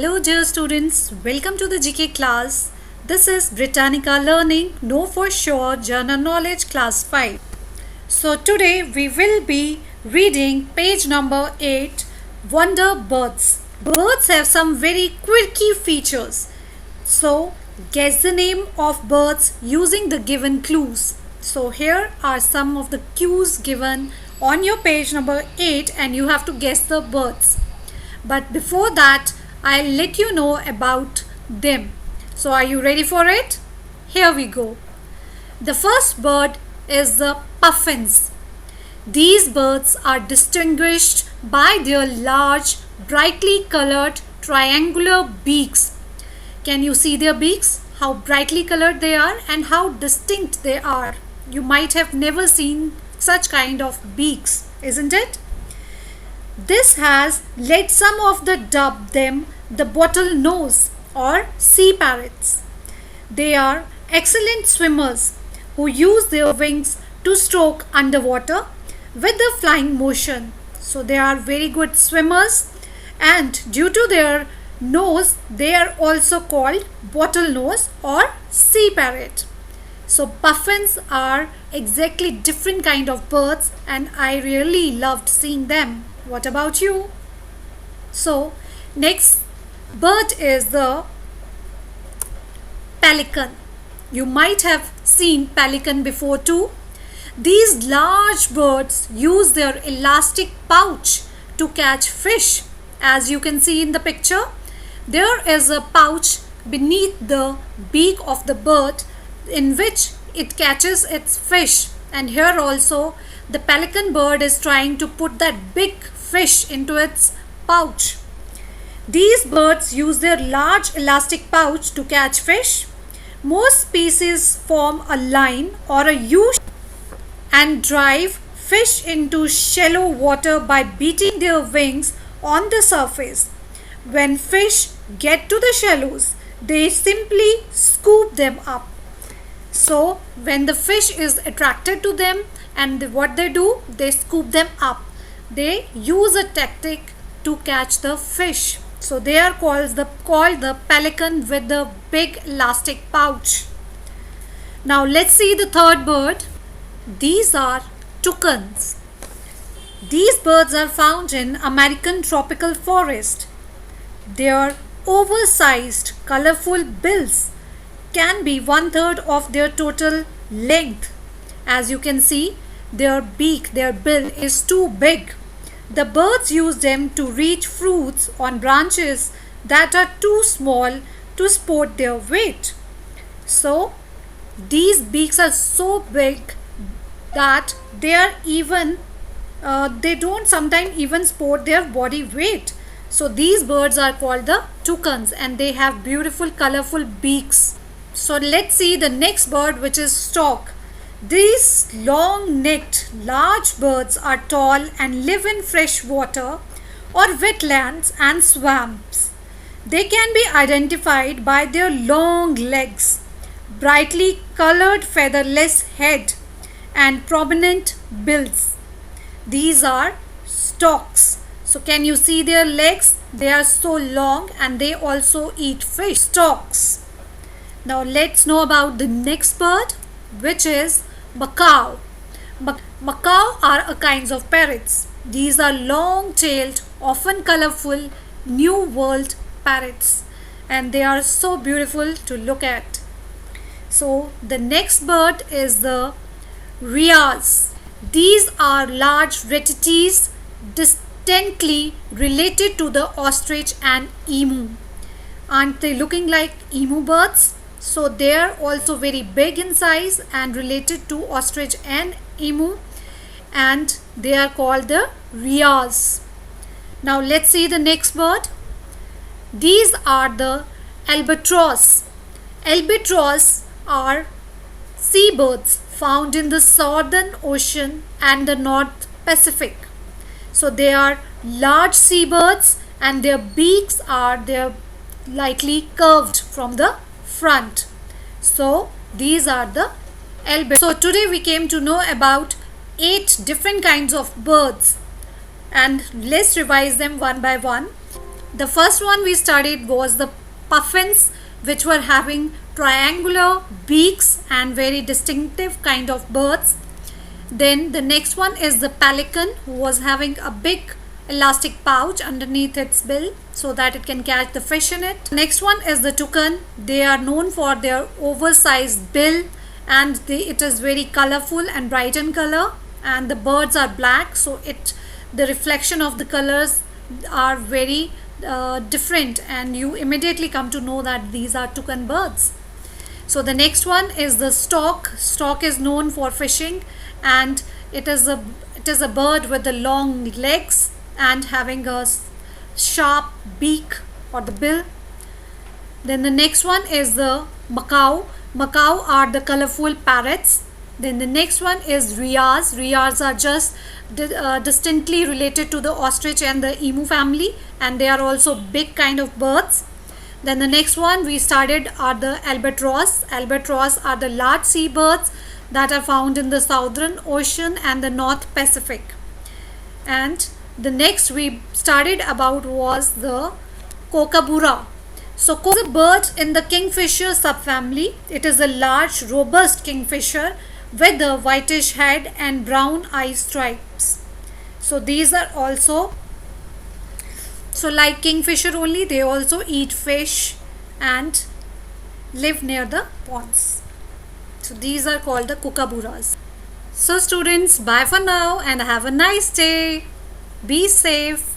Hello dear students, welcome to the GK class. This is Britannica Learning Know for Sure General Knowledge Class 5. So today we will be reading page number 8, Wonder Birds. Birds have some very quirky features. So guess the name of birds using the given clues. So here are some of the clues given on your page number 8 and you have to guess the birds. But before that, I'll let you know about them. So are you ready for it? Here we go. The first bird is the puffins. These birds are distinguished by their large, brightly colored triangular beaks. Can you see their beaks? How brightly colored they are and how distinct they are. You might have never seen such kind of beaks, isn't it? This has led some of the dub them the bottlenose or sea parrots. They are excellent swimmers who use their wings to stroke underwater with the flying motion. So they are very good swimmers, and due to their nose they are also called bottlenose or sea parrot. So puffins are exactly different kind of birds and I really loved seeing them. What about you? So next bird is the pelican. You might have seen pelican before too. These large birds use their elastic pouch to catch fish. As you can see in the picture, there is a pouch beneath the beak of the bird in which it catches its fish, and here also the pelican bird is trying to put that big fish into its pouch. These birds use their large elastic pouch to catch fish. Most species form a line or a U and drive fish into shallow water by beating their wings on the surface. When fish get to the shallows, they simply scoop them up. So when the fish is attracted to them, and what they do, they scoop them up. They use a tactic to catch the fish. So they are called the pelican with the big elastic pouch. Now let's see the third bird. These are toucans. These birds are found in American tropical forest. Their oversized, colorful bills can be 1/3 of their total length. As you can see, their beak, their bill is too big. The birds use them to reach fruits on branches that are too small to support their weight. So these beaks are so big that they don't sometimes even support their body weight. So these birds are called the toucans and they have beautiful colorful beaks. So let's see the next bird, which is stork. These long-necked large birds are tall and live in fresh water or wetlands and swamps. They can be identified by their long legs, brightly colored featherless head and prominent bills. These are storks. So can you see their legs? They are so long and they also eat fish. Storks. Now let's know about the next bird, which is macaw. Macaw are a kinds of parrots. These are long-tailed, often colorful, New World parrots, and they are so beautiful to look at. So the next bird is the rheas. These are large ratites distinctly related to the ostrich and emu. Aren't they looking like emu birds? So they are also very big in size and related to ostrich and emu, and they are called the rheas. Now let's see the next bird. These are the albatross. Albatross are seabirds found in the Southern Ocean and the North Pacific. So they are large seabirds and their beaks are lightly curved from the front. So these are the albatross. So today we came to know about 8 different kinds of birds, and let's revise them one by one. The first one we studied was the puffins, which were having triangular beaks and very distinctive kind of birds. Then the next one is the pelican, who was having a big elastic pouch underneath its bill so that it can catch the fish in it. Next one is the toucan. They are known for their oversized bill, and it is very colorful and bright in color, and the birds are black, so the reflection of the colors are very different, and you immediately come to know that these are toucan birds. So the next one is the stork. Stork is known for fishing, and it is a bird with the long legs and having a sharp beak or the bill. Then the next one is the macaw. Macaw are the colorful parrots. Then the next one is rheas. Rheas are just distinctly related to the ostrich and the emu family, and they are also big kind of birds. Then the next one we studied are the albatross. Albatross are the large seabirds that are found in the Southern Ocean and the North Pacific. And the next we studied about was the kookaburra. So kookaburra is a bird in the kingfisher subfamily. It is a large, robust kingfisher with a whitish head and brown eye stripes. So these are also, so like kingfisher only, they also eat fish and live near the ponds. So these are called the kookaburras. So students, bye for now and have a nice day. Be safe.